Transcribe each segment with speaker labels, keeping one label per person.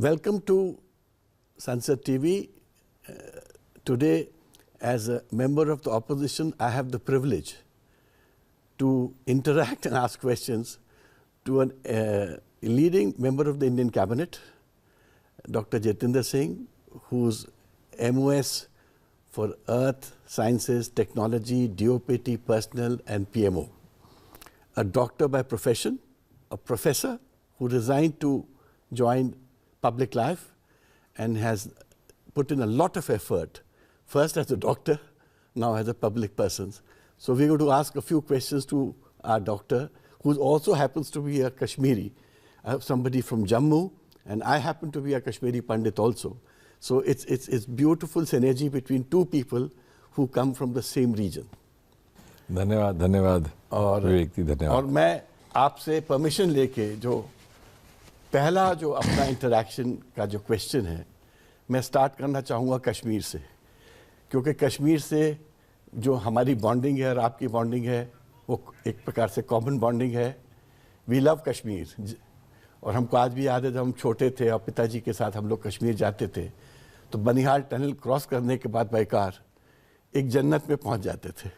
Speaker 1: Welcome to Sunset TV. Today, as a member of the opposition, I have the privilege to interact and ask questions to a leading member of the Indian Cabinet, Dr. Jitendra Singh, whose MOS for Earth, Sciences, Technology, DOPT, Personnel and PMO. A doctor by profession, a professor who resigned to join public life and has put in a lot of effort, first as a doctor, now as a public person. So we're going to ask a few questions to our doctor, who also happens to be a Kashmiri. I have somebody from Jammu, and I happen to be a Kashmiri Pandit also. So it's beautiful synergy between two people who come from the same region.
Speaker 2: धन्यवाद धन्यवाद विवेक जी, धन्यवाद।
Speaker 1: और मैं आपसे permission लेके जो पहला जो अपना इंटरेक्शन का जो क्वेश्चन है, मैं स्टार्ट करना चाहूँगा कश्मीर से, क्योंकि कश्मीर से जो हमारी बॉन्डिंग है और आपकी बॉन्डिंग है वो एक प्रकार से कॉमन बॉन्डिंग है। We love Kashmir. और हमको आज भी याद है जब हम छोटे थे और पिताजी के साथ हम लोग कश्मीर जाते थे तो बनिहाल टनल क्रॉस करने के बाद बाई कार एक जन्नत में पहुंच जाते थे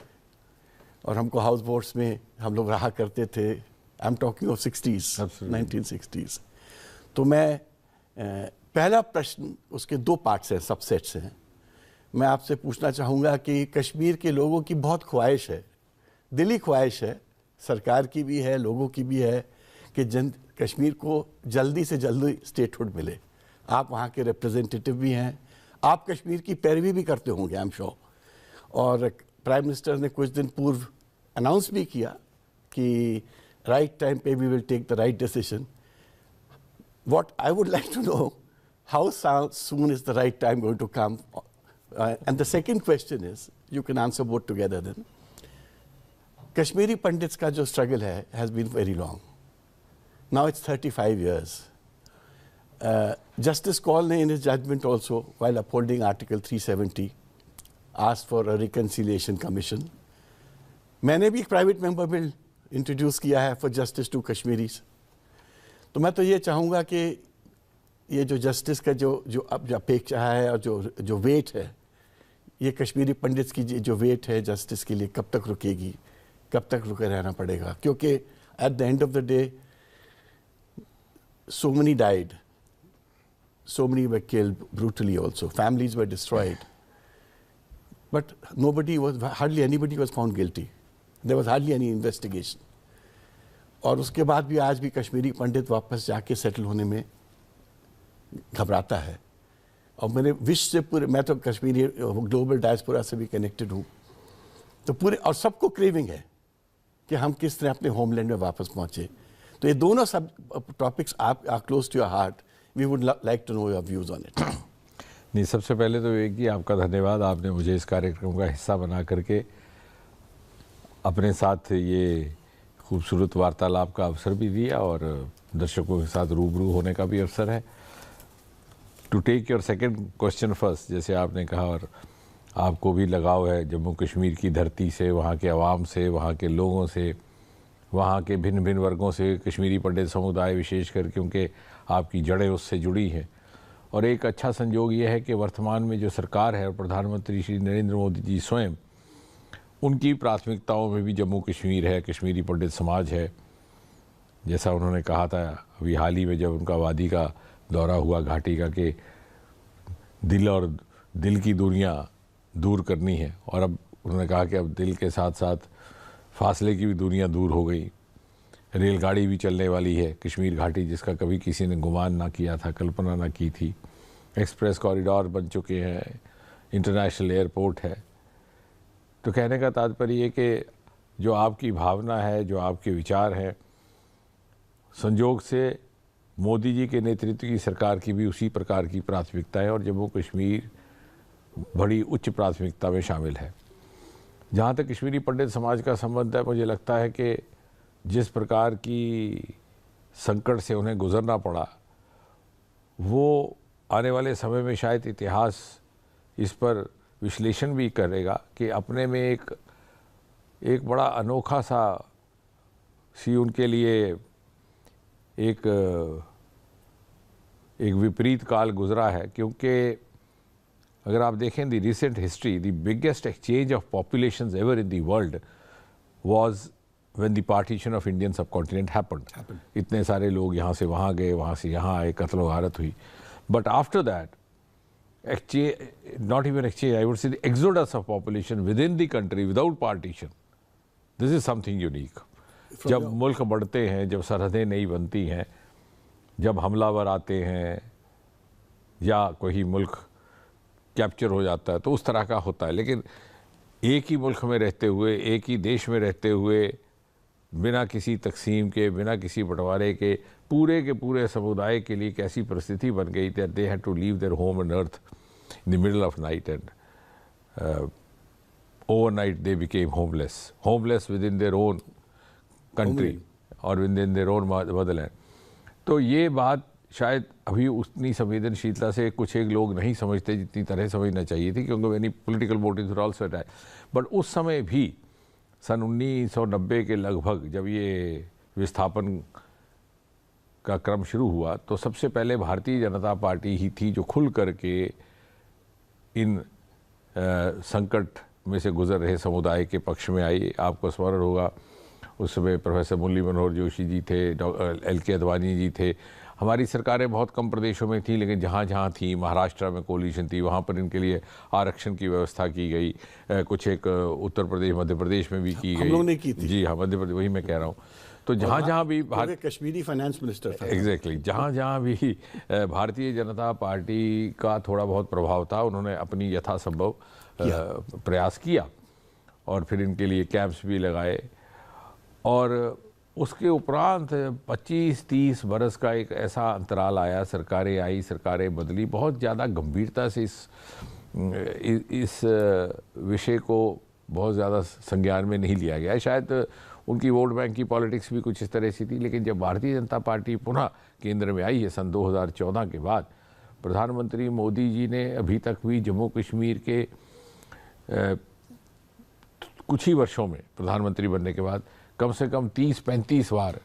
Speaker 1: और हमको हाउस बोट्स में हम लोग रहा करते थे। I am talking of 60s, 1960s। तो मैं पहला प्रश्न, उसके दो पार्ट्स हैं, सबसेट्स हैं। मैं आपसे पूछना चाहूँगा कि कश्मीर के लोगों की बहुत ख्वाहिश है, दिली ख्वाहिश है, सरकार की भी है, लोगों की भी है कि कश्मीर को जल्दी से जल्दी स्टेटहुड मिले। आप वहाँ के रिप्रेजेंटेटिव भी हैं, आप कश्मीर की पैरवी भी करते होंगे, आई एम श्योर। और प्राइम मिनिस्टर ने कुछ दिन पूर्व अनाउंस भी किया कि राइट टाइम पे we will take the right decision. What I would like to know, how soon is the right time going to come? And the second question is, you can answer both together then. Kashmiri Pandits ka jo struggle hai has been very long. Now it's 35 years. Justice Kaul ne in his judgment also, while upholding Article 370, asked for a reconciliation commission. मैंने भी एक private member bill introduce किया है for justice to Kashmiris. तो मैं तो ये चाहूँगा कि ये जो जस्टिस का जो अब अपेक्षा है और जो वेट है, ये कश्मीरी पंडित्स की जो वेट है जस्टिस के लिए कब तक रुकेगी, कब तक रुके रहना पड़ेगा? क्योंकि at the end of the day so many died, so many were killed brutally also, families were destroyed, but hardly anybody was found guilty. There was hardly any investigation. और उसके बाद भी आज भी कश्मीरी पंडित वापस जाके सेटल होने में घबराता है। और मेरे विश्व से पूरे, मैं तो कश्मीरी ग्लोबल डायस्पोरा से भी कनेक्टेड हूँ, तो पूरे और सबको क्रेविंग है कि हम किस तरह अपने होमलैंड में वापस पहुँचे। तो ये दोनों सब टॉपिक्स आप are close to your heart. We would like to know your views on it.
Speaker 2: नहीं, सबसे पहले तो विवेक जी आपका धन्यवाद, आपने मुझे इस कार्यक्रम का हिस्सा बना करके अपने साथ ये खूबसूरत वार्तालाप का अवसर भी दिया और दर्शकों के साथ रूबरू होने का भी अवसर है। To take your second question first, जैसे आपने कहा और आपको भी लगाव है जम्मू कश्मीर की धरती से, वहाँ के अवाम से, वहाँ के लोगों से, वहाँ के भिन्न भिन्न वर्गों से, कश्मीरी पंडित समुदाय विशेषकर, क्योंकि आपकी जड़ें उससे जुड़ी हैं। और एक अच्छा संयोग ये है कि वर्तमान में जो सरकार है और प्रधानमंत्री श्री नरेंद्र मोदी जी स्वयं, उनकी प्राथमिकताओं में भी जम्मू कश्मीर है, कश्मीरी पंडित समाज है। जैसा उन्होंने कहा था अभी हाल ही में जब उनका वादी का दौरा हुआ घाटी का, कि दिल और दिल की दूरियां दूर करनी है, और अब उन्होंने कहा कि अब दिल के साथ साथ फासले की भी दूरियां दूर हो गई। रेलगाड़ी भी चलने वाली है कश्मीर घाटी, जिसका कभी किसी ने गुमान ना किया था, कल्पना ना की थी। एक्सप्रेस कॉरिडोर बन चुके हैं, इंटरनेशनल एयरपोर्ट है। तो कहने का तात्पर्य ये कि जो आपकी भावना है, जो आपके विचार हैं, संयोग से मोदी जी के नेतृत्व की सरकार की भी उसी प्रकार की प्राथमिकता है और जम्मू कश्मीर बड़ी उच्च प्राथमिकता में शामिल है। जहाँ तक कश्मीरी पंडित समाज का संबंध है, मुझे लगता है कि जिस प्रकार की संकट से उन्हें गुजरना पड़ा, वो आने वाले समय में शायद इतिहास इस पर विश्लेषण भी करेगा कि अपने में एक बड़ा अनोखा सी उनके लिए एक एक विपरीत काल गुजरा है, क्योंकि अगर आप देखें the recent history, the biggest exchange of populations ever in the world was when the partition of Indian subcontinent happened. इतने सारे लोग यहाँ से वहाँ गए, वहाँ से यहाँ आए, कत्ल वारत हुई। But after that exchange, not even exchange, I would say the exodus of population within the country without partition, this is something unique. जब मुल्क बढ़ते हैं, जब सरहदें नहीं बनती हैं, जब हमलावर आते हैं या कोई मुल्क कैप्चर हो जाता है, तो उस तरह का होता है। लेकिन एक ही मुल्क में रहते हुए, एक ही देश में रहते हुए, बिना किसी तकसीम के, बिना किसी बंटवारे के, पूरे के पूरे समुदाय के लिए कैसी परिस्थिति बन गई that they had to leave their home and hearth in the middle of night, and overnight they became homeless within their own country or within their own motherland. तो ये बात शायद अभी उतनी संवेदनशीलता से कुछ एक लोग नहीं समझते जितनी तरह समझना चाहिए थी, क्योंकि many political motives were also attached. But उस समय भी सन 1990 के लगभग जब ये विस्थापन का क्रम शुरू हुआ, तो सबसे पहले भारतीय जनता पार्टी ही थी जो खुल करके इन संकट में से गुजर रहे समुदाय के पक्ष में आई। आपको स्मरण होगा उस समय प्रोफेसर मुरली मनोहर जोशी जी थे, LK अडवाणी जी थे। हमारी सरकारें बहुत कम प्रदेशों में थी, लेकिन जहाँ जहाँ थी, महाराष्ट्र में कोलिशन थी, वहाँ पर इनके लिए आरक्षण की व्यवस्था की गई। कुछ एक उत्तर प्रदेश, मध्य प्रदेश में भी की गई।
Speaker 1: हम लोगों ने की थी।
Speaker 2: जी हाँ, मध्य प्रदेश, वही मैं कह रहा हूँ। तो जहाँ जहाँ भी
Speaker 1: कश्मीरी फाइनेंस मिनिस्टर था,
Speaker 2: एग्जैक्टली, जहाँ जहाँ भी भारतीय जनता पार्टी का थोड़ा बहुत प्रभाव था, उन्होंने अपनी यथासंभव प्रयास किया और फिर इनके लिए कैंप्स भी लगाए। और उसके उपरांत 25-30 बरस का एक ऐसा अंतराल आया, सरकारें आई, सरकारें बदली, बहुत ज़्यादा गंभीरता से इस विषय को बहुत ज़्यादा संज्ञान में नहीं लिया गया। शायद उनकी वोट बैंक की पॉलिटिक्स भी कुछ इस तरह से थी। लेकिन जब भारतीय जनता पार्टी पुनः केंद्र में आई है सन 2014 के बाद, प्रधानमंत्री मोदी जी ने अभी तक भी जम्मू कश्मीर के कुछ ही वर्षों में प्रधानमंत्री बनने के बाद कम से कम 30-35 बार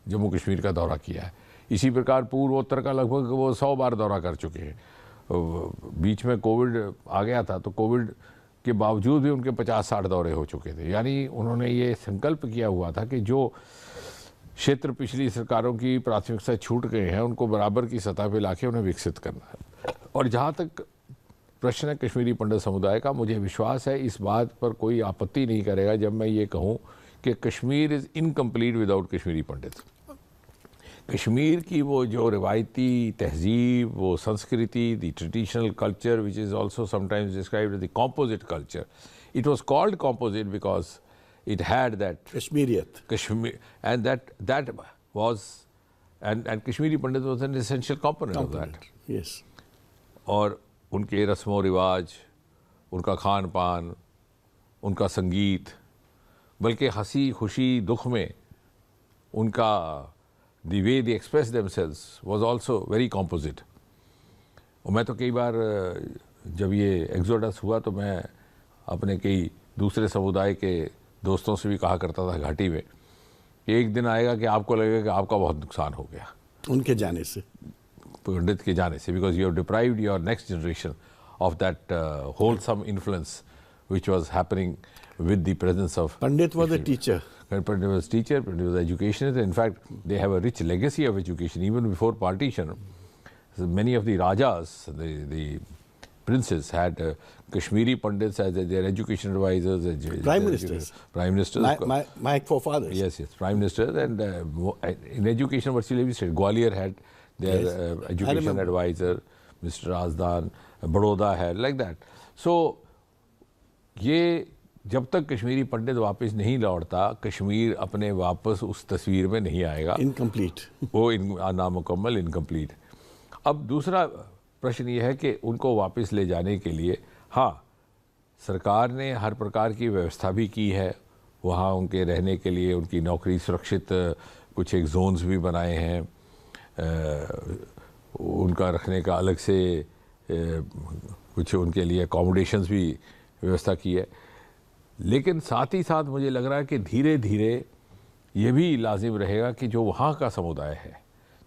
Speaker 2: जम्मू कश्मीर का दौरा किया है। इसी प्रकार पूर्वोत्तर का लगभग वो 100 बार दौरा कर चुके हैं। बीच में कोविड आ गया था, तो कोविड के बावजूद भी उनके 50-60 दौरे हो चुके थे। यानी उन्होंने ये संकल्प किया हुआ था कि जो क्षेत्र पिछली सरकारों की प्राथमिकता छूट गए हैं, उनको बराबर की सतह पे लाके उन्हें विकसित करना है। और जहाँ तक प्रश्न है कश्मीरी पंडित समुदाय का, मुझे विश्वास है इस बात पर कोई आपत्ति नहीं करेगा जब मैं ये कहूँ कि Kashmir is incomplete without Kashmiri Pandit. Kashmir की वो जो रिवायती तहजीब, वो संस्कृति, the traditional culture which is also sometimes described as the composite culture, it was called composite because it had that
Speaker 1: Kashmiriyat.
Speaker 2: Kashmir, and that was, and Kashmiri Pandit was an essential component of that.
Speaker 1: Yes.
Speaker 2: और उनके रस्मों रिवाज, उनका खान पान, उनका संगीत, बल्कि हंसी खुशी दुख में उनका the way they express themselves was also very composite. और मैं तो कई बार जब ये एक्सोडस हुआ तो मैं अपने कई दूसरे समुदाय के दोस्तों से भी कहा करता था घाटी में कि एक दिन आएगा कि आपको लगेगा कि आपका बहुत नुकसान हो गया
Speaker 1: उनके जाने से,
Speaker 2: पंडित के जाने से, because you have deprived your next generation of that wholesome influence which was happening with the presence of
Speaker 1: Pandit was a teacher.
Speaker 2: Pandit was teacher, Pandit was educationist. In fact, they have a rich legacy of education even before partition. So many of the Rajas, the princes had Kashmiri Pandits as their education advisors,
Speaker 1: Prime Ministers.
Speaker 2: Prime Ministers.
Speaker 1: My forefathers.
Speaker 2: Yes, Prime Ministers. And in education, virtually every state. Gwalior had their education advisor, Mr. Razdan. Baroda had, like that. So, ये जब तक कश्मीरी पंडित वापस नहीं लौटता, कश्मीर अपने वापस उस तस्वीर में नहीं आएगा.
Speaker 1: इनकम्प्लीट.
Speaker 2: वो नामुकम्मल, इनकम्प्लीट. अब दूसरा प्रश्न ये है कि उनको वापस ले जाने के लिए, हाँ, सरकार ने हर प्रकार की व्यवस्था भी की है. वहाँ उनके रहने के लिए, उनकी नौकरी सुरक्षित कुछ एक जोन्स भी बनाए हैं, उनका रखने का अलग से कुछ उनके लिए अकोमोडेशंस भी व्यवस्था की है. लेकिन साथ ही साथ मुझे लग रहा है कि धीरे धीरे ये भी लाजिम रहेगा कि जो वहाँ का समुदाय है,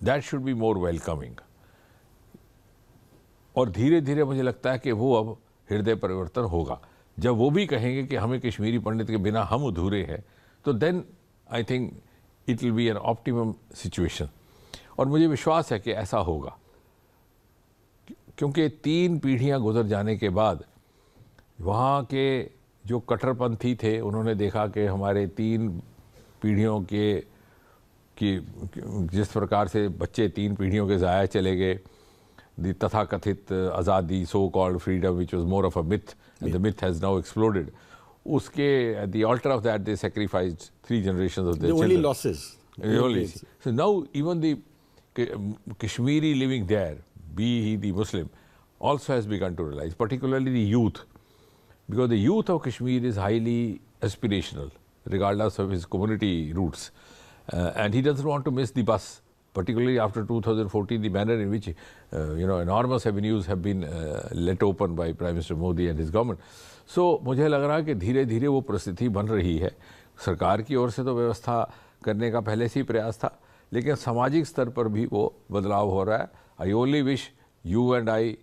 Speaker 2: that should be more welcoming. और धीरे धीरे मुझे लगता है कि वो अब हृदय परिवर्तन होगा। जब वो भी कहेंगे कि हमें कश्मीरी पंडित के बिना हम अधूरे हैं, तो then I think it will be an optimum situation. और मुझे विश्वास है कि ऐसा होगा, क्योंकि 3 पीढ़ियां गुजर जाने के बाद वहाँ के जो कट्टरपंथी थे उन्होंने देखा कि हमारे 3 पीढ़ियों के जिस प्रकार से बच्चे 3 पीढ़ियों के ज़ाया चले गए, द तथाकथित आज़ादी, so called freedom which was more of a myth and the myth has now exploded, उसके at the altar of that they sacrificed 3 generations of their
Speaker 1: the
Speaker 2: children.
Speaker 1: only losses.
Speaker 2: Only. So now even the Kashmiri living there, be he the Muslim, also has begun to realize, particularly the youth, because the youth of Kashmir is highly aspirational regardless of his community roots, and he doesn't want to miss the bus, particularly after 2014, the manner in which enormous avenues have been let open by Prime Minister Modi and his government. So मुझे लग रहा है कि धीरे धीरे वो परिस्थिति बन रही है। सरकार की ओर से तो व्यवस्था करने का पहले से ही प्रयास था, लेकिन सामाजिक स्तर पर भी वो बदलाव हो रहा है। I only wish you and I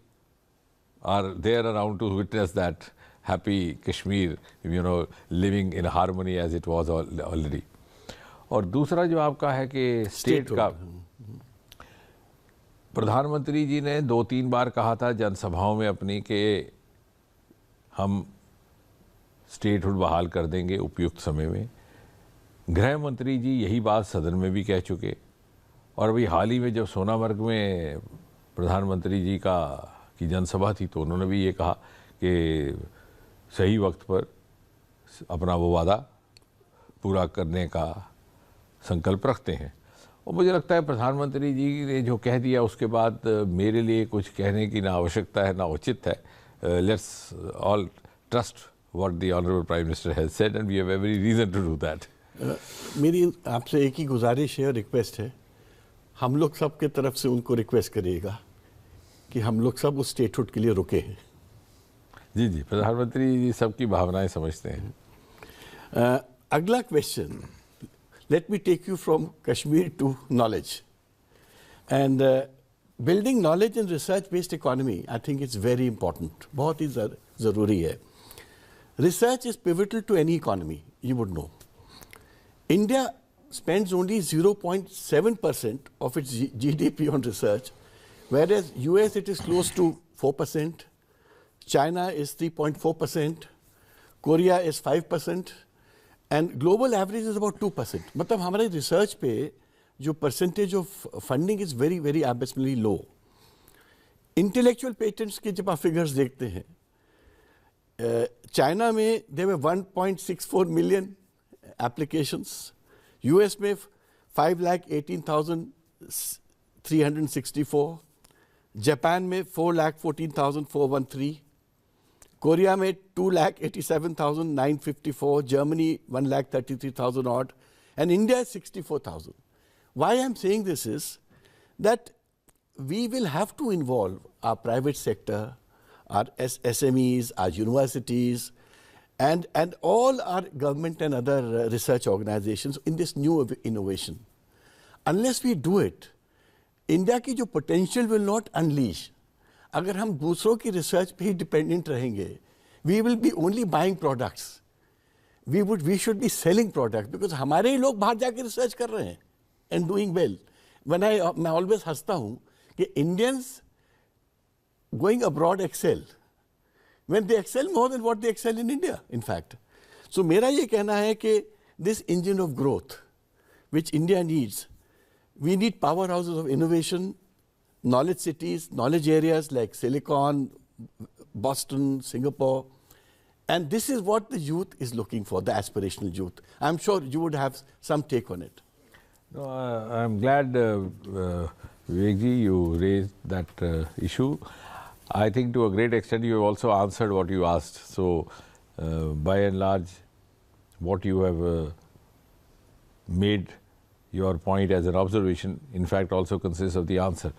Speaker 2: are there around to witness that happy Kashmir, living in harmony as it was already. और दूसरा जो आपका है कि स्टेट का, प्रधानमंत्री जी ने 2-3 बार कहा था जनसभाओं में अपनी कि हम स्टेटहुड बहाल कर देंगे उपयुक्त समय में। गृह मंत्री जी यही बात सदन में भी कह चुके, और अभी हाल ही में जब सोनामर्ग में प्रधानमंत्री जी की जनसभा थी तो उन्होंने भी ये कहा कि सही वक्त पर अपना वो वादा पूरा करने का संकल्प रखते हैं। और मुझे लगता है प्रधानमंत्री जी ने जो कह दिया उसके बाद मेरे लिए कुछ कहने की ना आवश्यकता है ना उचित है। Let's all trust what the Honorable Prime Minister has said, and we have every reason to do that.
Speaker 1: मेरी आपसे एक ही गुजारिश है और रिक्वेस्ट है, हम लोग सब के तरफ से उनको रिक्वेस्ट करिएगा कि हम लोग सब उस स्टेटहुड के लिए रुके हैं।
Speaker 2: जी जी, प्रधानमंत्री जी सबकी भावनाएं समझते हैं।
Speaker 1: अगला question, let me take you from Kashmir to knowledge and building knowledge and research based economy, I think it's very important. बहुत ही ज़रूरी है। Research is pivotal to any economy, you would know. India spends only 0.7% of its GDP on research, whereas US it is close to 4%, China is 3.4%, Korea is 5%, and global average is about 2%. मतलब हमारे research पे जो percentage of funding is very very absolutely low. Intellectual patents के जब आप figures देखते हैं, China में there were 1.64 million applications, US में 5,18,364, जापान में 4,14,413, कोरिया में 2,87,954, Germany 1,33,000 odd, and India is 64,000. Why I'm saying this is that we will have to involve our private sector, our SMEs, our universities, and all our government and other research organizations in this new innovation. Unless we do it, India की जो potential will not unleash. अगर हम दूसरों की research पे ही dependent रहेंगे, we will be only buying products. We should be selling products because हमारे ही लोग बाहर जाके research कर रहे हैं and doing well. मैं always हंसता हूँ कि Indians going abroad excel when they excel more than what they excel in India, in fact. So मेरा ये कहना है कि this engine of growth which India needs, we need powerhouses of innovation, knowledge cities, knowledge areas like Silicon, Boston, Singapore, and this is what the youth is looking for, the aspirational youth. I'm sure you would have some take on it.
Speaker 2: No, I'm glad, Vivekji, you raised that issue. I think to a great extent you have also answered what you asked. So, by and large, what you have made your point as an observation, in fact, also consists of the answer.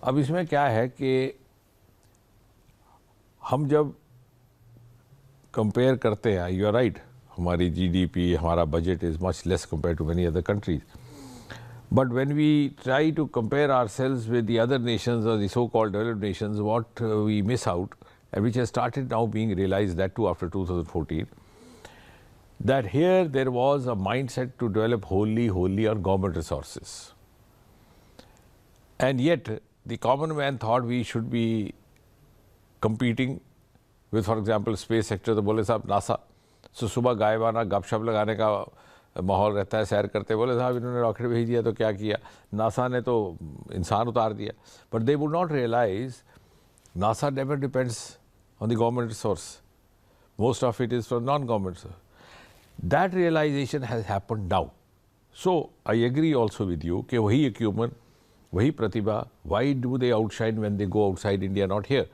Speaker 2: अब इसमें क्या है कि हम जब compare करते हैं, you are right, हमारी GDP, हमारा budget is much less compare to many other countries, But when we try to compare ourselves with the other nations or the so-called developed nations, what we miss out, and which has started now being realized, that too after 2014, that here there was a mindset to develop wholly on government resources. And yet the common man thought we should be competing with, for example, space sector. तो बोले साहब NASA, सो सुबह गायबाना गपशप लगाने का माहौल रहता है, सैर करते, बोले साहब इन्होंने रॉकेट भेज दिया तो क्या किया, नासा ने तो इंसान उतार दिया. But they would not realise NASA never depends on the government resource. Most of it is from non-government source. That realization has happened now. So I agree also with you कि वही acumen, वही प्रतिभा, why do they outshine when they go outside India, not here?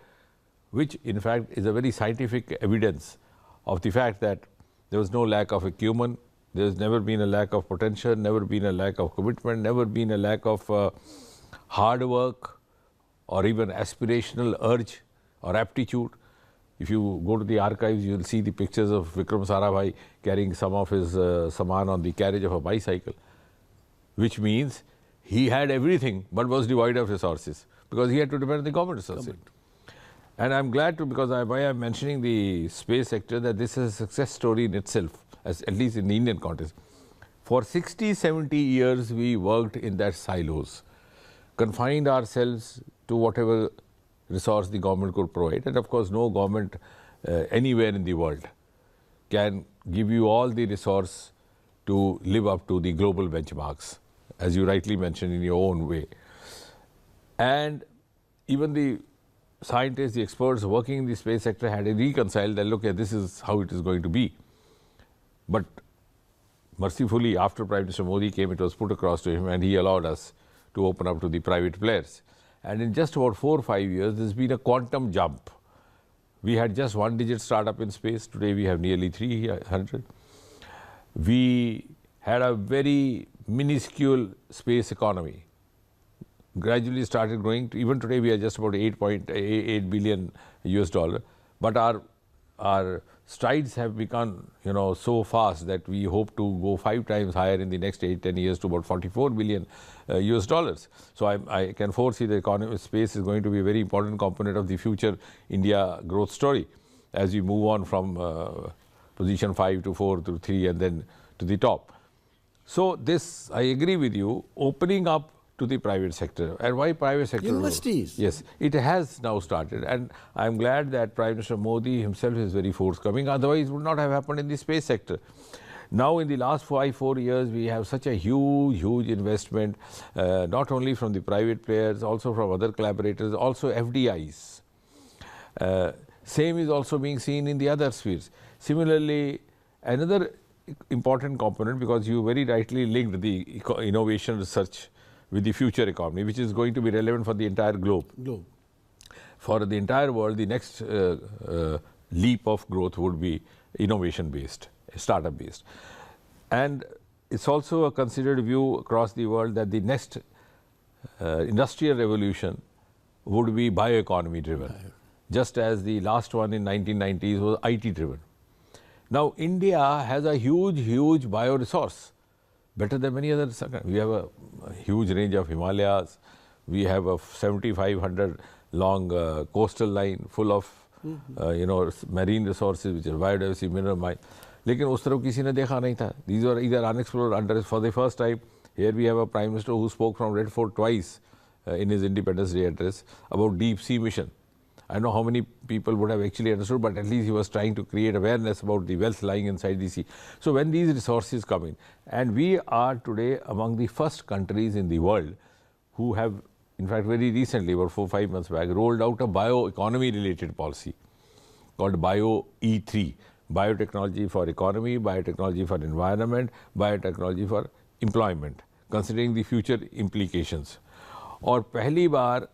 Speaker 2: Which in fact is a very scientific evidence of the fact that there was no lack of acumen, there has never been a lack of potential, never been a lack of commitment, never been a lack of hard work or even aspirational urge or aptitude. If you go to the archives, you will see the pictures of Vikram Sarabhai carrying some of his saman on the carriage of a bicycle, which means he had everything but was devoid of resources because he had to depend on the government resources. And I'm glad to, because why I'm mentioning the space sector, that this is a success story in itself, at least in the Indian context. For 60, 70 years, we worked in that silos, confined ourselves to whatever resource the government could provide. And of course, no government anywhere in the world can give you all the resource to live up to the global benchmarks, as you rightly mentioned in your own way. And even the scientists, the experts working in the space sector had to reconcile that, look, this is how it is going to be. But mercifully, after Prime Minister Modi came, it was put across to him and he allowed us to open up to the private players. And in just about 4 or 5 years, there's been a quantum jump. We had just 1-digit startup in space. Today we have nearly 300. We had a very minuscule space economy. Gradually started growing. Even today we are just about 8.8 billion US dollar. But our strides have become, so fast that we hope to go 5 times higher in the next 8-10 years to about 44 billion US dollars. So I can foresee the economy space is going to be a very important component of the future India growth story as we move on from position 5 to 4 to 3 and then to the top. So this, I agree with you, opening up to the private sector. And why private sector?
Speaker 1: Universities.
Speaker 2: Yes, it has now started, and I'm glad that Prime Minister Modi himself is very forthcoming. Otherwise, it would not have happened in the space sector. Now, in the last 4 years, we have such a huge investment, not only from the private players, also from other collaborators, also FDIs. Same is also being seen in the other spheres. Similarly, another important component, because you very rightly linked the innovation research with the future economy, which is going to be relevant for the entire globe. For the entire world, the next leap of growth would be innovation-based, startup-based. And it's also a considered view across the world that the next industrial revolution would be bioeconomy driven, just as the last one in 1990s was IT driven. Now, India has a huge bioresource, better than many other. We have a huge range of Himalayas. We have a 7,500 long coastal line full of marine resources, which are biodiversity, mineral mine. लेकिन उस तरफ किसी ने देखा नहीं था. These were either unexplored, under. For the first time, here we have a Prime Minister who spoke from Red Fort twice in his Independence Day address about deep sea mission. I don't know how many people would have actually understood, but at least he was trying to create awareness about the wealth lying inside the sea. So when these resources come in, and we are today among the first countries in the world who have, in fact, very recently, about 4 or 5 months back, rolled out a bioeconomy related policy called BioE3, biotechnology for economy, biotechnology for environment, biotechnology for employment, considering the future implications. और पहली बार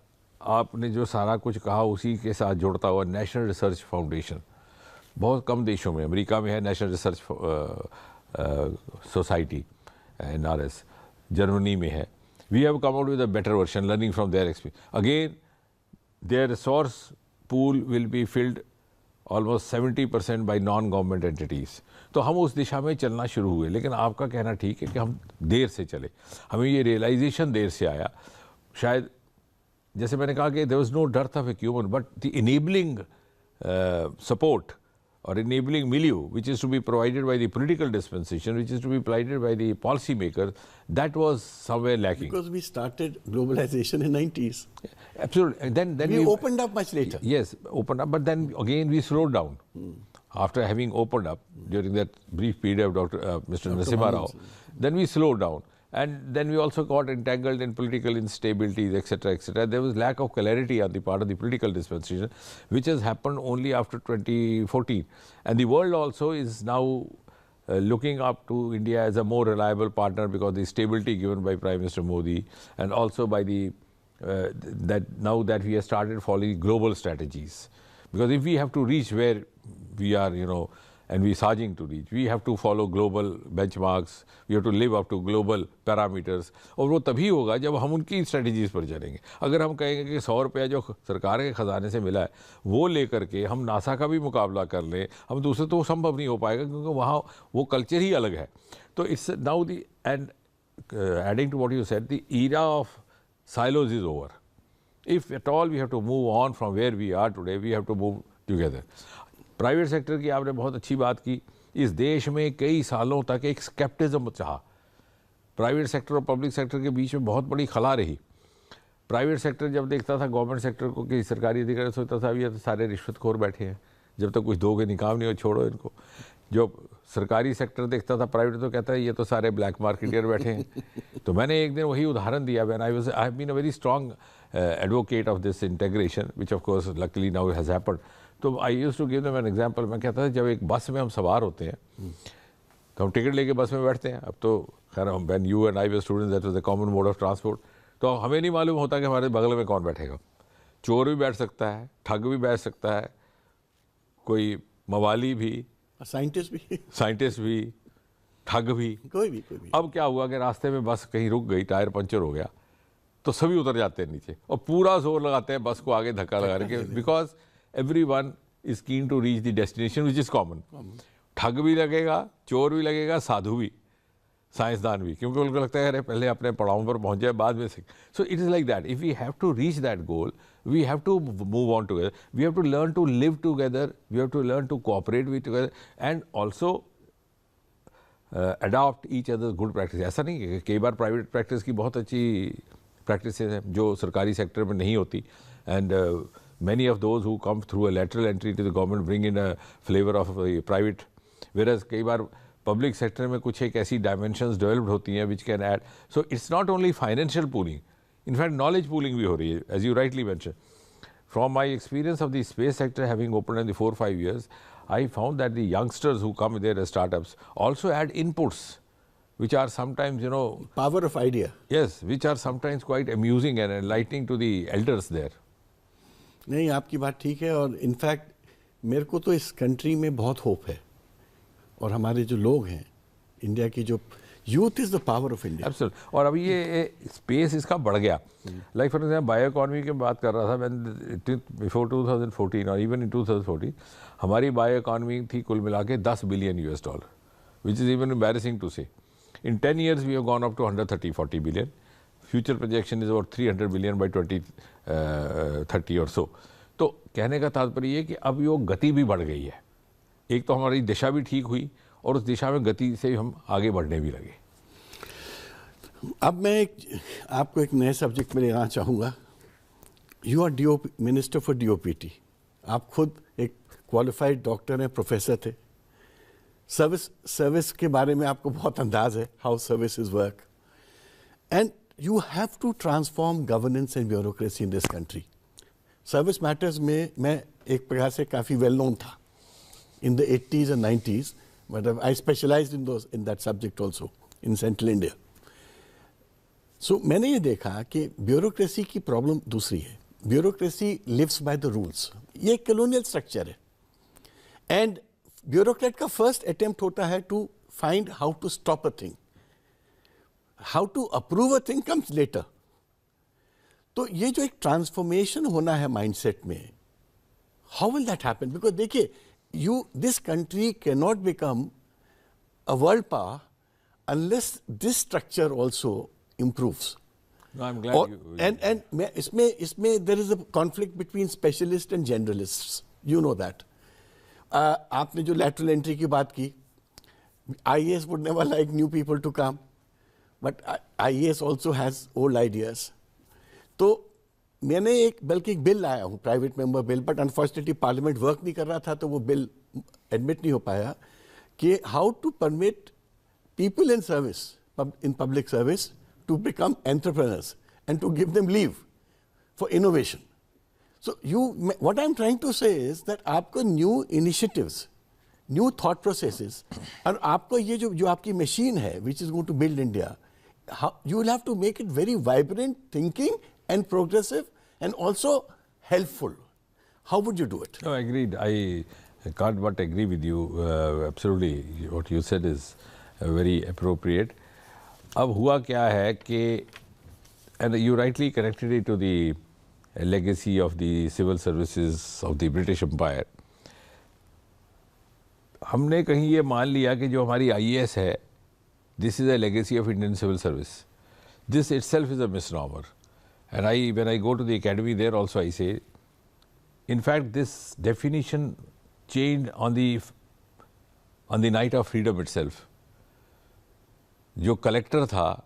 Speaker 2: आपने जो सारा कुछ कहा उसी के साथ जोड़ता हुआ नेशनल रिसर्च फाउंडेशन, बहुत कम देशों में, अमेरिका में है national research society NRS, Germany में है. We have come out with a better version, learning from their experience. Again their resource pool will be filled almost 70% by non government entities. तो हम उस दिशा में चलना शुरू हुए, लेकिन आपका कहना ठीक है कि हम देर से चले, हमें ये रियलाइजेशन देर से आया। शायद जैसे मैंने कहा कि there was no dearth of equipment, but the enabling support or enabling milieu, which is to be provided by the political dispensation, which is to be provided by the policy makers, that was somewhere lacking.
Speaker 1: Because we started globalization in 90s.
Speaker 2: Absolutely. And then
Speaker 1: we opened up much later.
Speaker 2: Yes, opened up, but then again we slowed down. After having opened up during that brief period of Mr. Narasimha Rao, then we slowed down. And then we also got entangled in political instabilities, etc., etc. There was lack of clarity on the part of the political dispensation, which has happened only after 2014. And the world also is now looking up to India as a more reliable partner because the stability given by Prime Minister Modi, and also by the that now that we have started following global strategies. Because if we have to reach where we are, and we are surging to reach, we have to follow global benchmarks, we have to live up to global parameters, और वो तभी होगा जब हम उनकी strategies पर चलेंगे। अगर हम कहेंगे कि 100 रुपया जो सरकार के ख़जाने से मिला है वो लेकर के हम नासा का भी मुकाबला कर लें, हम दूसरे, तो संभव नहीं हो पाएगा, क्योंकि वहाँ वो कल्चर ही अलग है। तो it's now the end adding to what you said, the era of silos is over. If at all we have to move on from where we are today, we have to move together. Private sector की आपने बहुत अच्छी बात की। इस देश में कई सालों तक एक स्केप्टिज्म रहा, प्राइवेट सेक्टर और पब्लिक सेक्टर के बीच में बहुत बड़ी खला रही। प्राइवेट सेक्टर जब देखता था गवर्नमेंट सेक्टर को कि सरकारी अधिकारी, सोचता था ये तो सारे रिश्वतखोर बैठे हैं, जब तक कुछ दोगे नहीं, काम नहीं हो, छोड़ो इनको। जो सरकारी सेक्टर देखता था प्राइवेट, तो कहता है ये तो सारे ब्लैक मार्केटियर बैठे हैं। तो मैंने एक दिन वही उदाहरण दिया, when I have been a very strong advocate of this integration, which of course luckily now has happened. तो I used to give them an example. मैं कहता था जब एक बस में हम सवार होते हैं तो हम टिकट लेके बस में बैठते हैं। अब तो खैर when you and I were students, that was the common mode of transport. तो हमें नहीं मालूम होता कि हमारे बगल में कौन बैठेगा। चोर भी बैठ सकता है, ठग भी बैठ सकता है, कोई मवाली भी, साइंटिस्ट भी, ठग भी, कोई भी। अब क्या हुआ कि रास्ते में बस कहीं रुक गई, टायर पंचर हो गया, तो सभी उतर जाते हैं नीचे और पूरा जोर लगाते हैं बस को आगे धक्का लगा के, because everyone is keen to reach the destination which is common. ठग भी लगेगा, चोर भी लगेगा, साधु भी, साइंसदान भी, क्योंकि उनको लगता है अरे पहले अपने पड़ाव पर पहुंच जाए, बाद में से। So it is like that, if we have to reach that goal, we have to move on together, we have to learn to live together, we have to learn to cooperate with together, and also adopt each other's good practice. ऐसा नहीं है, कई बार private practice की बहुत अच्छी practices हैं जो सरकारी सेक्टर में नहीं होती, and many of those who come through a lateral entry to the government bring in a flavor of a private, whereas कई बार public sector में कुछ एक ऐसी dimensions developed होती हैं which can add. So it's not only financial pooling, in fact knowledge pooling भी हो रही है, as you rightly mentioned. From my experience of the space sector having opened in the 4-5 years, I found that the youngsters who come there as startups also add inputs which are sometimes,
Speaker 1: power of idea.
Speaker 2: Yes, which are sometimes quite amusing and enlightening to the elders there.
Speaker 1: नहीं, आपकी बात ठीक है, और in fact मेरे को तो इस कंट्री में बहुत होप है, और हमारे जो लोग हैं, इंडिया की जो youth is the power of India.
Speaker 2: Absolutely. और अभी ये स्पेस इसका बढ़ गया। Like for example bio economy की बात कर रहा था मैं, बिफोर 2014 और इवन इन 2014 हमारी बायो इकॉनमी थी कुल मिला के $10 billion, which is even embarrassing to say. इन 10 years we have gone up to 130-40 billion. Future projection is about 300 billion by 2030 और सो। तो कहने का तात्पर्य ये कि अब वो गति भी बढ़ गई है। एक तो हमारी दिशा भी ठीक हुई और उस दिशा में गति से हम आगे बढ़ने भी लगे।
Speaker 1: अब मैं आपको एक नए सब्जेक्ट में लेना चाहूँगा। You are minister for DOPT। आप खुद एक क्वालिफाइड डॉक्टर हैं, प्रोफेसर थे। सर्विस के बारे में आपको बहुत अंदाज है, how services work, and you have to transform governance and bureaucracy in this country. Service matters में मैं एक प्रकार से काफ़ी well known था in the 80s and 90s, but I specialized in that subject also in Central India. So मैंने ये देखा कि bureaucracy की problem दूसरी है। Bureaucracy lives by the rules. ये colonial structure है, and bureaucrat का first attempt होता है to find how to stop a thing. How to approve a thing comes later. तो ये जो एक ट्रांसफॉर्मेशन होना है माइंडसेट में, How will that happen? Because देखिए, this country cannot become a world power unless this structure also improves.
Speaker 2: No, I'm glad
Speaker 1: And इसमें there is a conflict between specialists and generalists. You know that. आपने जो lateral entry की बात की, IAS would never like new people to come, but IAS also has old ideas. तो मैंने बल्कि एक बिल लाया हूँ, private member bill, but unfortunately parliament work नहीं कर रहा था, तो वो बिल एडमिट नहीं हो पाया, कि how to permit people in service, in public service, to become entrepreneurs and to give them leave for innovation. So what I'm trying to say is that आपको new initiatives, new thought processes, और आपको ये जो आपकी machine है, which is going to build India, you will have to make it very vibrant, thinking and progressive and also helpful. How would you do it?
Speaker 2: No, agreed. I can't but agree with you. Absolutely, what you said is very appropriate. अब हुआ क्या है कि, and you rightly connected it to the legacy of the civil services of the British Empire. हमने कहीं ये मान लिया कि जो हमारी IAS है, this is a legacy of Indian civil service. This itself is a misnomer. And when I go to the academy there also I say, in fact this definition changed on the night of freedom itself. जो collector था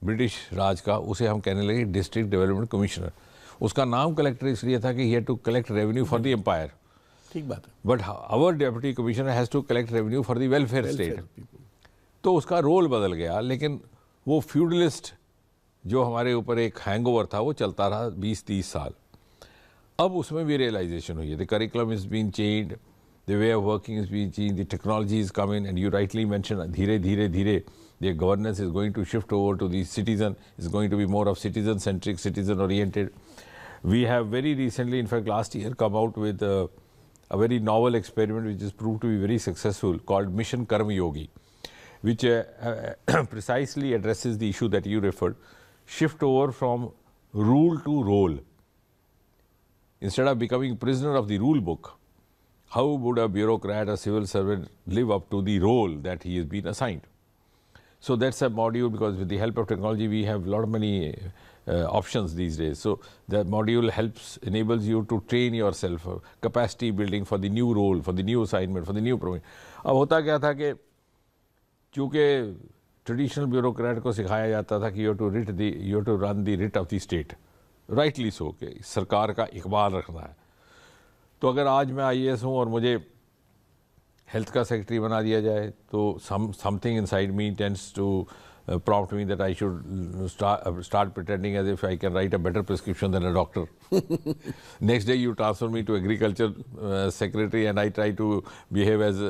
Speaker 2: British राज का, उसे हम कहने लगे district development commissioner. उसका नाम collector इसलिए था कि he had to collect revenue for the empire.
Speaker 1: ठीक बात है.
Speaker 2: But our deputy commissioner has to collect revenue for the welfare state. तो उसका रोल बदल गया, लेकिन वो फ्यूडलिस्ट जो हमारे ऊपर एक हैंगओवर था वो चलता रहा 20-30 साल. अब उसमें भी रियलाइजेशन हुई है. The curriculum is been changed, the way of working is being changed, the technology is coming, and you rightly mentioned, धीरे the governance is going to shift over to the citizen, is going to be more of citizen-centric, citizen-oriented. We have very recently, in fact last year, come out with a very novel experiment which is proved to be very successful called Mission Karma Yogi, which precisely addresses the issue that you referred, shift over from rule to role. Instead of becoming prisoner of the rule book, how would a bureaucrat or civil servant live up to the role that he has been assigned? So that's a module, because with the help of technology we have many options these days. So that module enables you to train yourself, capacity building for the new role, for the new assignment, for the new promotion. अब होता क्या था कि चूँकि traditional bureaucrat को सिखाया जाता था कि you have to run the writ of the state, rightly so, कि सरकार का इकबाल रखना है. तो अगर आज मैं IAS हूँ और मुझे हेल्थ का सेक्रेटरी बना दिया जाए, तो something inside me tends to prompt me that I should start pretending as if I can write a better prescription than a doctor. Next day you transfer me to agriculture secretary and I try to behave as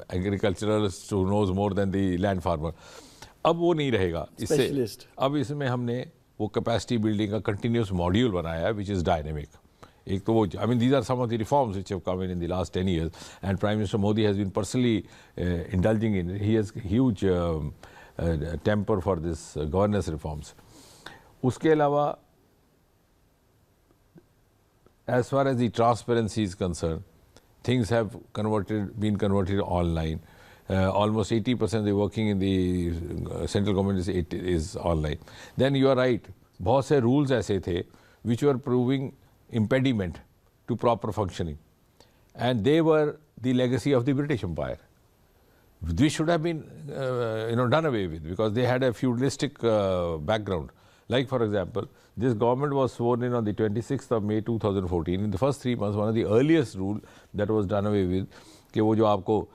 Speaker 2: agriculturalist who knows more than the land farmer. अब वो नहीं रहेगा. इससे अब इसमें हमने वो capacity building का कंटिन्यूस मॉड्यूल बनाया है which is dynamic. एक तो वो, I mean, these are some of the reforms which have come in the last 10 years, and Prime Minister Modi has been personally indulging in it. He has huge temper for this governance reforms. उसके अलावा, as far as the transparency is concerned, things have been converted online. Almost 80% of the working in the central government is online. Then you are right, बहुत से rules ऐसे थे which were proving impediment to proper functioning, and they were the legacy of the British Empire. This should have been done away with, because they had a feudalistic background. Like, for example, this government was sworn in on the 26th of May 2014. In the first 3 months, one of the earliest rule that was done away with, कि वो जो आपको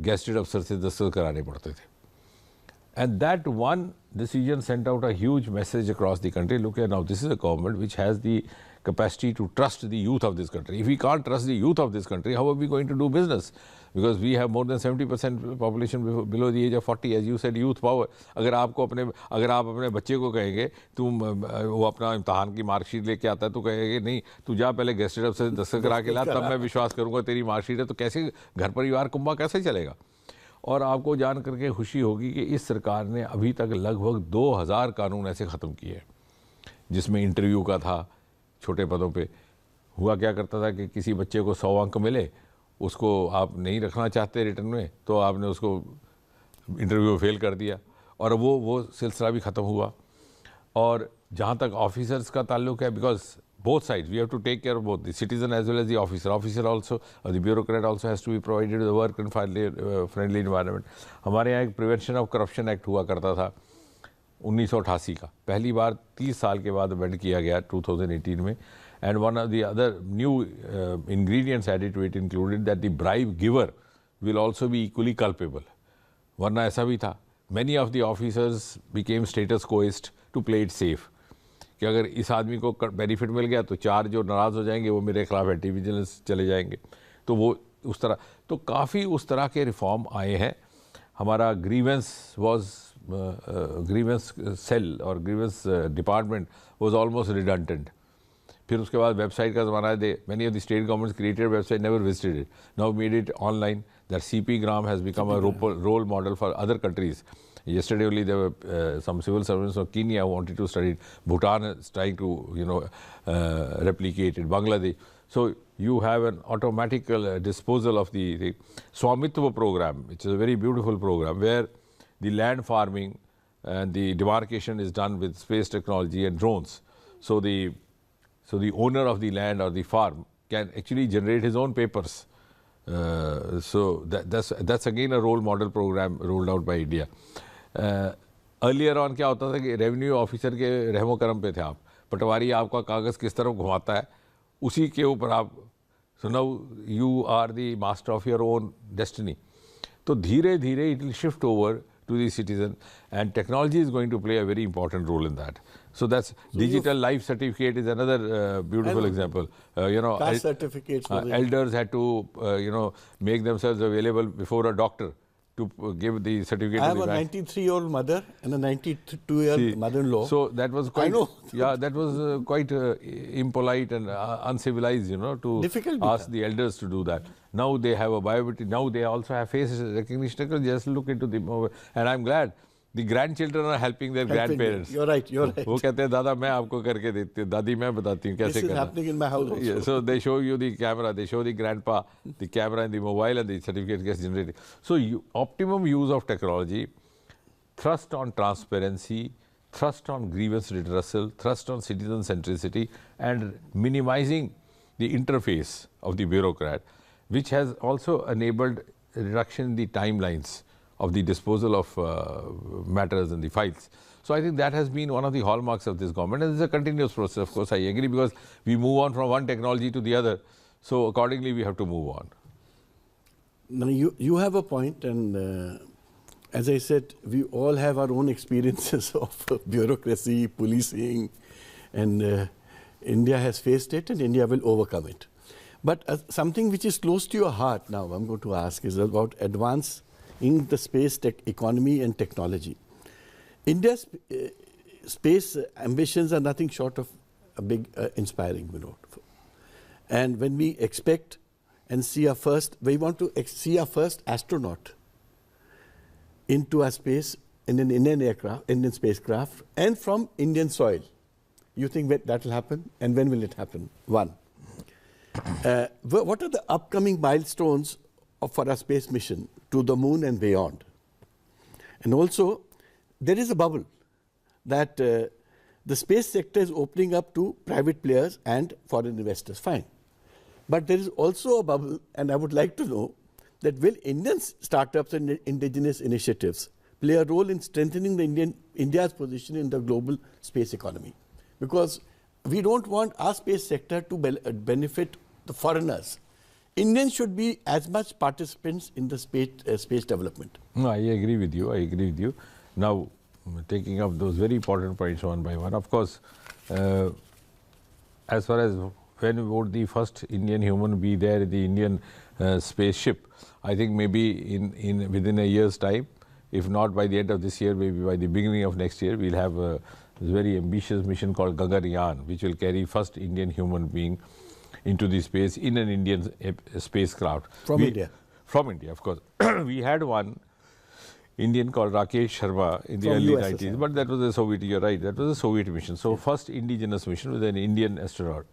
Speaker 2: gazetted अफसर से दस्तखत कराने पड़ते थे. And that one decision sent out a huge message across the country. Look here, now this is a government which has the capacity to trust the youth of this country. If we can't trust the youth of this country, how are we going to do business? Because we have more than 70% population below the age of 40, as you said, youth power. अगर आप अपने बच्चे को कहेंगे वो अपना इम्तहान की मार्कशीट लेके आता है, तो कहेंगे नहीं, तू जा पहले गेस्टेड अफसर से दस्तखत करा के ला, तब मैं विश्वास करूंगा तेरी मार्कशीट है. तो कैसे घर परिवार कुंबा कैसे चलेगा? और आपको जान करके खुशी होगी कि इस सरकार ने अभी तक लगभग 2000 कानून ऐसे ख़त्म किए, जिसमें इंटरव्यू का था छोटे पदों पे, हुआ क्या करता था कि किसी बच्चे को 100 अंक मिले, उसको आप नहीं रखना चाहते रिटर्न में, तो आपने उसको इंटरव्यू में फेल कर दिया, और वो सिलसिला भी ख़त्म हुआ। और जहाँ तक ऑफिसर्स का ताल्लुक है, because both sides, we have to take care of both, the citizen as well as the officer. Officer also, or the bureaucrat also has to be provided with a work and friendly environment. हमारे यहाँ एक prevention of corruption act हुआ करता था 1988 का, पहली बार 30 साल के बाद अमेंड किया गया 2018 में, and one of the other new ingredients added to it included that the bribe giver will also be equally culpable. वरना ऐसा भी था, many of the officers became status quoist to play it safe, कि अगर इस आदमी को benefit मिल गया तो 4 जो नाराज़ हो जाएंगे वो मेरे खिलाफ एंटी विजिलेंस चले जाएंगे, तो वो उस तरह, तो काफ़ी उस तरह के रिफॉर्म आए हैं। हमारा ग्रीवेंस सेल और grievance department was almost redundant. फिर उसके बाद वेबसाइट का ज़माना है, many of the state governments created website, never visited it, now made it online. That CP Gram has become a role model for other countries. Yesterday only there were some civil servants of Kenya who wanted to study it. Bhutan is trying to, replicate it. Bangladesh. So you have an automatic disposal of the Swamitva program, which is a very beautiful program where the land farming and the demarcation is done with space technology and drones. So the owner of the land or the farm can actually generate his own papers. So that's again a role model program rolled out by India. Earlier on क्या होता था कि revenue officer के रहमो करम पे थे आप, पटवारी आपका कागज़ किस तरफ घुमाता है उसी के ऊपर आप, so now you are the master of your own destiny. तो धीरे धीरे it will shift over to the citizen, and technology is going to play a very important role in that. So that's digital life certificate is another beautiful example.
Speaker 1: Caste certificates.
Speaker 2: Elders had to, make themselves available before a doctor to give the certificate.
Speaker 1: I have a 93-year-old mother and a 92-year-old mother-in-law.
Speaker 2: So that was quite,
Speaker 1: I know.
Speaker 2: Yeah, that was quite impolite and uncivilized, to
Speaker 1: difficult
Speaker 2: ask the elders to do that. Now they have a biometric, now they also have face recognition. Just look into the mobile, and I'm glad the grandchildren are helping their grandparents.
Speaker 1: You're right.
Speaker 2: वो कहते हैं दादा मैं आपको करके देती हूँ, दादी मैं बताती हूँ कैसे करना.
Speaker 1: This is happening in my house also.
Speaker 2: Yeah, so they show you the camera, they show the grandpa the camera in the mobile, and the certificate gets generated. So optimum use of technology, thrust on transparency, thrust on grievance redressal, thrust on citizen centricity, and minimizing the interface of the bureaucrat, which has also enabled a reduction in the timelines of the disposal of matters and the files. So I think that has been one of the hallmarks of this government, and it's a continuous process. Of course, I agree, because we move on from one technology to the other, so accordingly we have to move on.
Speaker 1: Now you have a point, and as I said, we all have our own experiences of bureaucracy, policing, and India has faced it, and India will overcome it. But something which is close to your heart now, I'm going to ask, is about advance in the space economy and technology. India's space ambitions are nothing short of a big inspiring, and when we expect and see our first, we want to see our first astronaut into a space in an Indian spacecraft, and from Indian soil. You think that will happen, and when will it happen? One. What are the upcoming milestones for our space mission to the moon and beyond? And also, there is a bubble that the space sector is opening up to private players and foreign investors. Fine. But there is also a bubble, and I would like to know that will Indian startups and indigenous initiatives play a role in strengthening India's position in the global space economy? Because we don't want our space sector to benefit the foreigners. Indians should be as much participants in the space development.
Speaker 2: No, I agree with you. Now, taking up those very important points one by one, of course, as far as when would the first Indian human be there in the Indian spaceship, I think maybe within a year's time, if not by the end of this year, maybe by the beginning of next year, we'll have a very ambitious mission called Gaganyaan, which will carry first Indian human being into the space in an Indian spacecraft.
Speaker 1: From India?
Speaker 2: From India, of course. We had one Indian called Rakesh Sharma in the
Speaker 1: from
Speaker 2: early
Speaker 1: USSR.
Speaker 2: 90s, but that was a Soviet, you're right, that was a Soviet mission. So first indigenous mission with an Indian astronaut.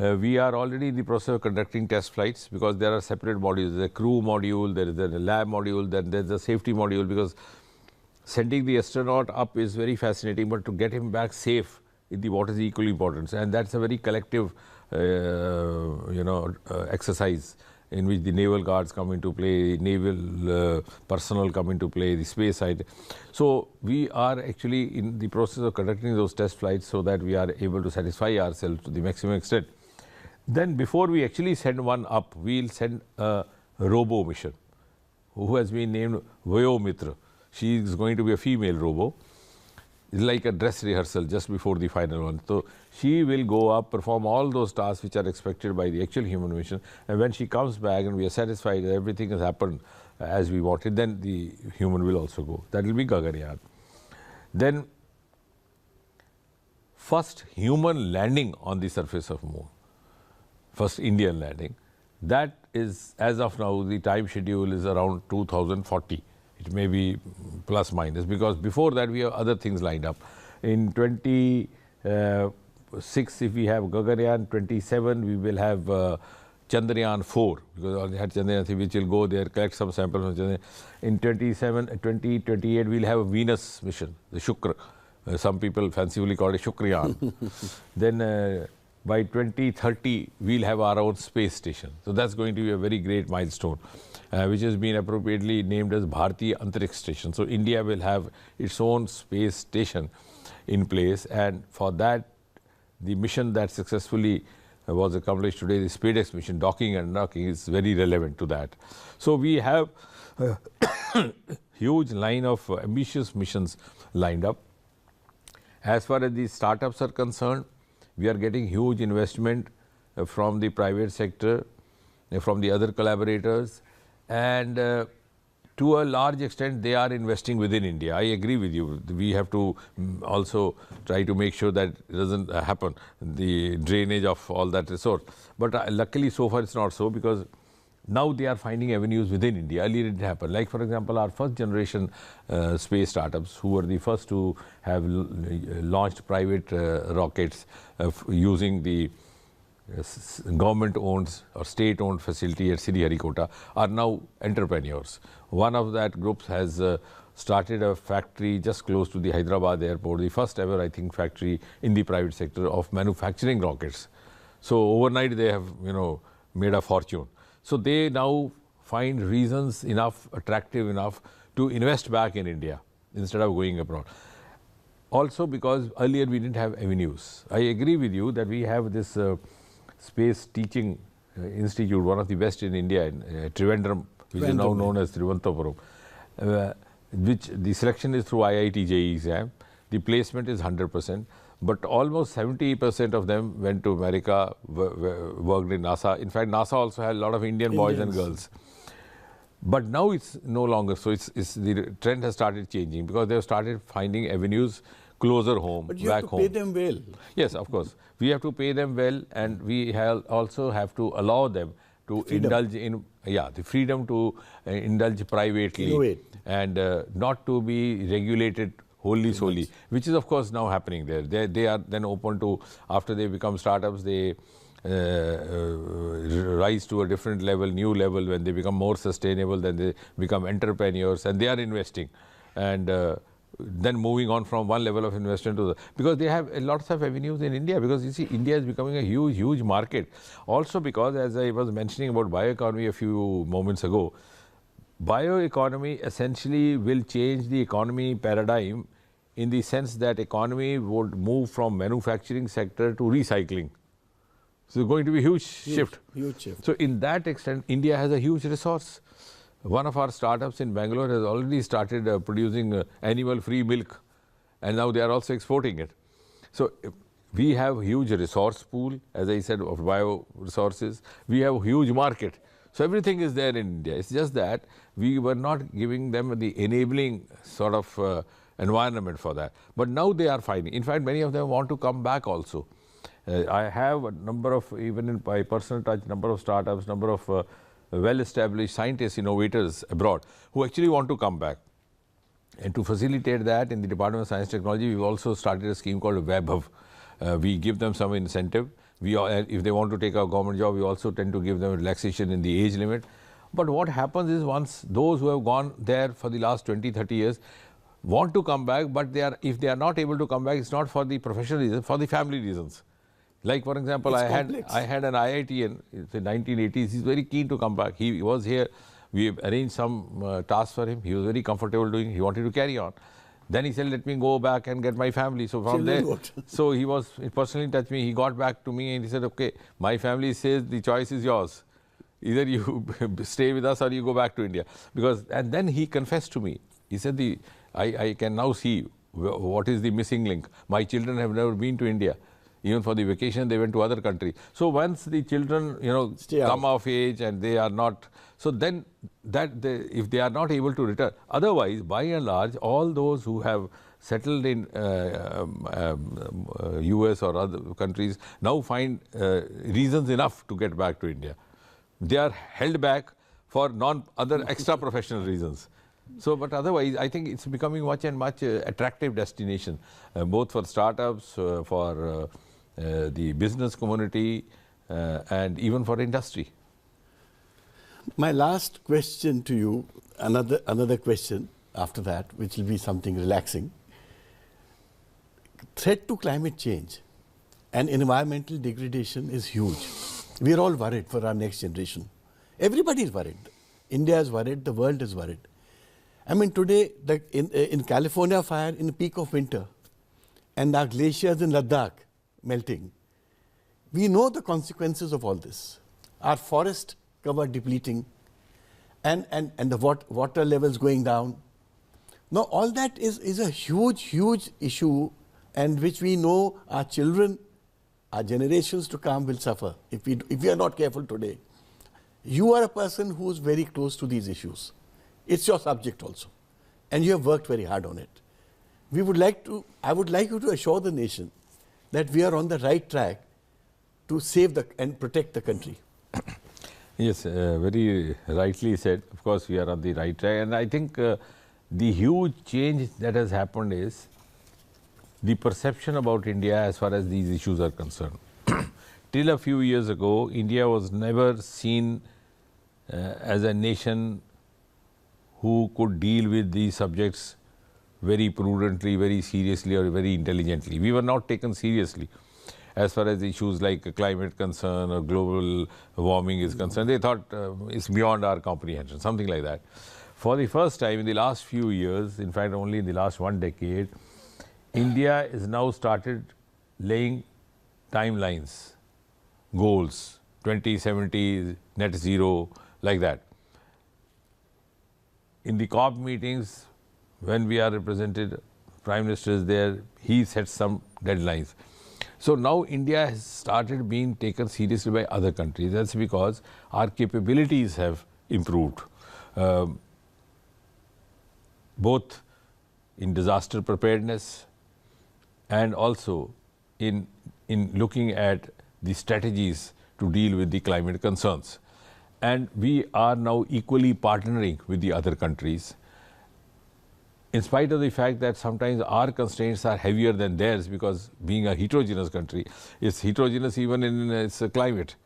Speaker 2: We are already in the process of conducting test flights because there are separate modules. There is a crew module, there is a lab module, then there is a safety module, because sending the astronaut up is very fascinating, but to get him back safe in the water is equally important. And that's a very collective exercise in which the naval guards come into play, naval personnel come into play, the space side. So we are actually in the process of conducting those test flights so that we are able to satisfy ourselves to the maximum extent. Then before we actually send one up, we'll send a robo mission who has been named Vyomitra. She is going to be a female robo. It's like a dress rehearsal just before the final one. So she will go up, perform all those tasks which are expected by the actual human mission, and when she comes back and we are satisfied that everything has happened as we wanted, then the human will also go. That will be Gaganyaan. Then first human landing on the surface of moon, first Indian landing, that is, as of now, the time schedule is around 2040. It may be plus minus, because before that we have other things lined up. In 26, if we have Gaganyaan, 27 we will have Chandrayaan 4, because on Chandrayaan 3 which will go there, collect some samples from Chandrayaan. In 2028 we'll have a Venus mission, the Shukra. Some people fancifully call it Shukrayaan. Then by 2030 we'll have our own space station. So that's going to be a very great milestone, which has been appropriately named as Bharatiya Antariksh Station. So India will have its own space station in place, and for that the mission that successfully was accomplished today, the SpaceX mission, docking and unlocking, is very relevant to that. So we have a huge line of ambitious missions lined up. As far as the startups are concerned, we are getting huge investment from the private sector, from the other collaborators, and to a large extent they are investing within India. I agree with you. We have to also try to make sure that it doesn't happen, the drainage of all that resource. But luckily so far it's not so, because now they are finding avenues within India. Earlier it didn't happen. Like for example, our first generation space startups, who were the first to have launched private rockets using the government-owned or state-owned facility at Sriharikota, are now entrepreneurs. One of that group has started a factory just close to the Hyderabad airport, the first ever, I think, factory in the private sector of manufacturing rockets. So overnight they have, made a fortune. So they now find reasons enough, attractive enough to invest back in India instead of going abroad. Also because earlier we didn't have avenues. I agree with you that we have this space teaching institute, one of the best in India, in Trivandrum, which is now known as Thiruvananthapuram, which the selection is through IIT JEE exam. The placement is 100%, but almost 70% of them went to America, worked in NASA. In fact, NASA also had a lot of Indian boys and girls. But now it's no longer so. The trend has started changing, because they have started finding avenues closer home,
Speaker 1: but you
Speaker 2: back
Speaker 1: have to
Speaker 2: home.
Speaker 1: pay them well.
Speaker 2: Yes, of course. We have to pay them well, and we also have to allow them to indulge in, the freedom to indulge privately.
Speaker 1: Innovate.
Speaker 2: And not to be regulated wholly solely, which is of course now happening there. They are then open to, after they become startups, they rise to a different level, new level, when they become more sustainable, then they become entrepreneurs and they are investing. And then moving on from one level of investment to the, because they have lots of avenues in India, because you see India is becoming a huge market. Also because, as I was mentioning about bioeconomy a few moments ago, bioeconomy essentially will change the economy paradigm, in the sense that economy would move from manufacturing sector to recycling. So going to be a huge shift.
Speaker 1: Huge shift.
Speaker 2: So in that extent, India has a huge resource. One of our startups in Bangalore has already started producing animal-free milk, and now they are also exporting it. So we have huge resource pool, as I said, of bio resources. We have a huge market. So everything is there in India. It's just that we were not giving them the enabling sort of environment for that. But now they are finding. In fact, many of them want to come back also. I have a number of, even in my personal touch, number of startups, number of well-established scientists, innovators abroad, who actually want to come back. And to facilitate that, in the Department of Science and Technology, we've also started a scheme called Vaibhav. We give them some incentive if they want to take a government job, we also tend to give them relaxation in the age limit. But what happens is, once those who have gone there for the last 20, 30 years want to come back, but if they are not able to come back, it's not for the professional reasons, for the family reasons. Like, for example, I had an IITian in the 1980s. He's very keen to come back. He was here. We arranged some tasks for him. He was very comfortable doing. He wanted to carry on. Then he said, let me go back and get my family. So from there, so he personally touched me. He got back to me and he said, okay, my family says the choice is yours. Either you stay with us or you go back to India. And then he confessed to me. He said, I can now see what is the missing link. My children have never been to India. Even for the vacation, they went to other countries. So once the children, come of age and they are not, so then if they are not able to return, otherwise, by and large, all those who have settled in US or other countries now find reasons enough to get back to India. They are held back for other extra professional reasons. So, but otherwise, I think it's becoming much and much attractive destination, both for startups, for the business community, and even for industry.
Speaker 1: My last question to you, another question after that, which will be something relaxing. Threat to climate change and environmental degradation is huge. We are all worried for our next generation. Everybody is worried. India is worried. The world is worried. I mean, today, in California fire in the peak of winter, and our glaciers in Ladakh melting, we know the consequences of all this. Our forest cover depleting, and the water levels going down. Now, all that is a huge issue, and which we know our children, our generations to come will suffer if we are not careful today. You are a person who is very close to these issues. It's your subject also, and you have worked very hard on it. I would like you to assure the nation that we are on the right track to save and protect the country.
Speaker 2: Yes, very rightly said. Of course, we are on the right track, and I think the huge change that has happened is the perception about India as far as these issues are concerned. Till a few years ago, India was never seen as a nation who could deal with these subjects very prudently, very seriously, or very intelligently. We were not taken seriously as far as issues like climate concern or global warming is concerned. They thought it's beyond our comprehension, something like that. For the first time in the last few years, in fact only in the last one decade, India is now started laying timelines, goals, 2070, net zero, like that. In the COP meetings, when we are represented, Prime Minister is there, he sets some deadlines. So now India has started being taken seriously by other countries. That's because our capabilities have improved, both in disaster preparedness and also in looking at the strategies to deal with the climate concerns. And we are now equally partnering with the other countries, in spite of the fact that sometimes our constraints are heavier than theirs, because being a heterogeneous country, it's heterogeneous even in its climate.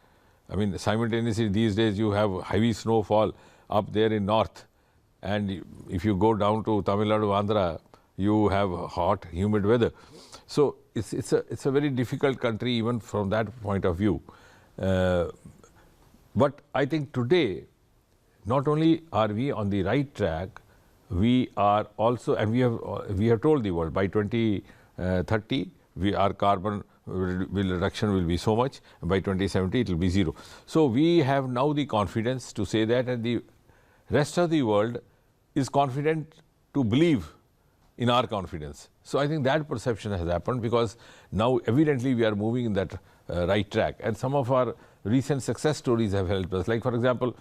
Speaker 2: I mean, simultaneously these days you have heavy snowfall up there in north, and if you go down to Tamil Nadu, Andhra, you have hot, humid weather. So it's a very difficult country even from that point of view. But I think today, not only are we on the right track, we are also, and we have told the world by 2030, our carbon reduction will be so much, and by 2070 it will be zero. So we have now the confidence to say that, and the rest of the world is confident to believe in our confidence. So I think that perception has happened, because now evidently we are moving in that right track, and some of our recent success stories have helped us. Like, for example,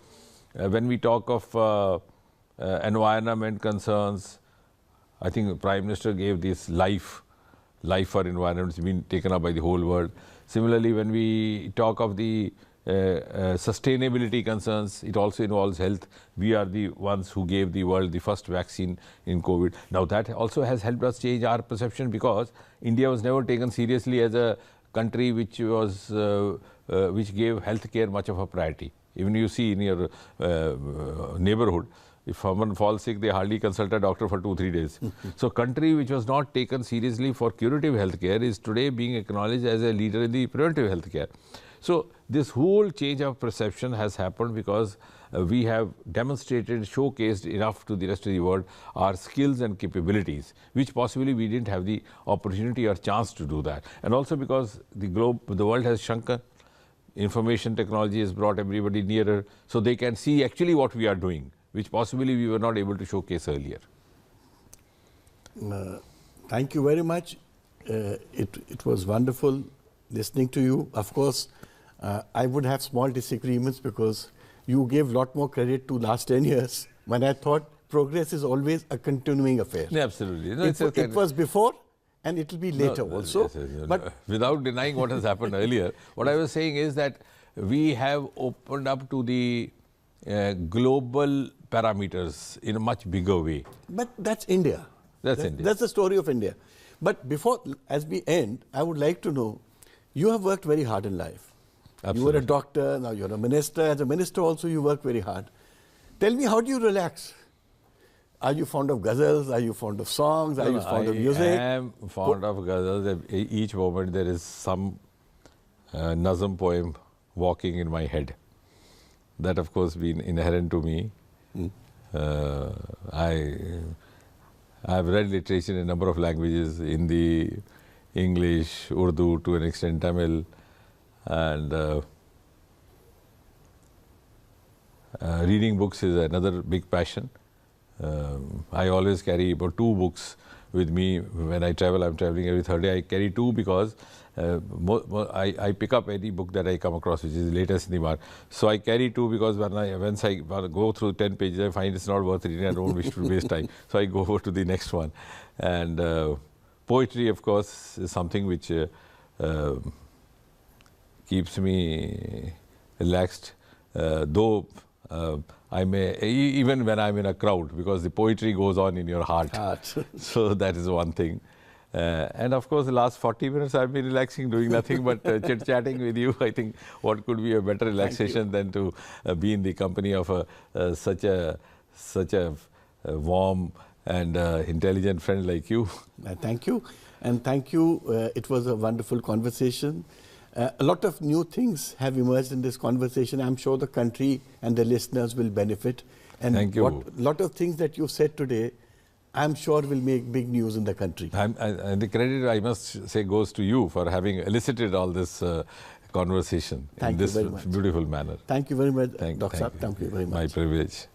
Speaker 2: when we talk of environment concerns, I think Prime Minister gave this life for environment. It's been taken up by the whole world. Similarly, when we talk of the sustainability concerns, it also involves health. We are the ones who gave the world the first vaccine in COVID. Now that also has helped us change our perception, because India was never taken seriously as a country which was which gave healthcare much of a priority. Even you see in your neighborhood, if someone falls sick, they hardly consult a doctor for 2-3 days. So country which was not taken seriously for curative healthcare is today being acknowledged as a leader in the preventive healthcare. So this whole change of perception has happened because we have demonstrated, showcased enough to the rest of the world our skills and capabilities, which possibly we didn't have the opportunity or chance to do that. And also because the world has shrunken, information technology has brought everybody nearer, so they can see actually what we are doing, which possibly we were not able to showcase earlier.
Speaker 1: Thank you very much. It was wonderful listening to you. Of course, I would have small disagreements because you gave a lot more credit to last 10 years when I thought progress is always a continuing affair.
Speaker 2: Yeah, absolutely. No,
Speaker 1: it was before and it will be later also.
Speaker 2: Yes,
Speaker 1: but
Speaker 2: without denying what has happened earlier, what I was saying is that we have opened up to the global parameters in a much bigger way.
Speaker 1: But that's India.
Speaker 2: India.
Speaker 1: That's the story of India. But before, as we end, I would like to know, you have worked very hard in life.
Speaker 2: Absolutely.
Speaker 1: You were a doctor, now you're a minister. As a minister also, you work very hard. Tell me, how do you relax? Are you fond of ghazals? Are you fond of songs? Are you fond of music?
Speaker 2: I am fond of ghazals. At each moment there is some Nazm poem walking in my head. That, of course, been inherent to me. I've read literature in a number of languages: Hindi, English, Urdu, to an extent Tamil, and reading books is another big passion. I always carry about 2 books with me when I travel. I'm traveling every third day. I carry 2 because I pick up any book that I come across, which is the latest in the market. So I carry 2 because once I go through 10 pages, I find it's not worth reading. I don't wish to waste time. So I go over to the next one. And poetry, of course, is something which keeps me relaxed, though I may, even when I'm in a crowd, because the poetry goes on in your heart. So that is one thing. And of course, the last 40 minutes I've been relaxing, doing nothing but chit-chatting with you. I think what could be a better relaxation than to be in the company of such a warm and intelligent friend like you.
Speaker 1: Thank you. And thank you. It was a wonderful conversation. A lot of new things have emerged in this conversation. I'm sure the country and the listeners will benefit. And
Speaker 2: thank you.
Speaker 1: A lot of things that you said today, I'm sure will make big news in the country.
Speaker 2: And the credit, I must say, goes to you for having elicited all this conversation in this beautiful manner.
Speaker 1: Thank you very much, Dr. Saab. Thank you very much.
Speaker 2: My privilege.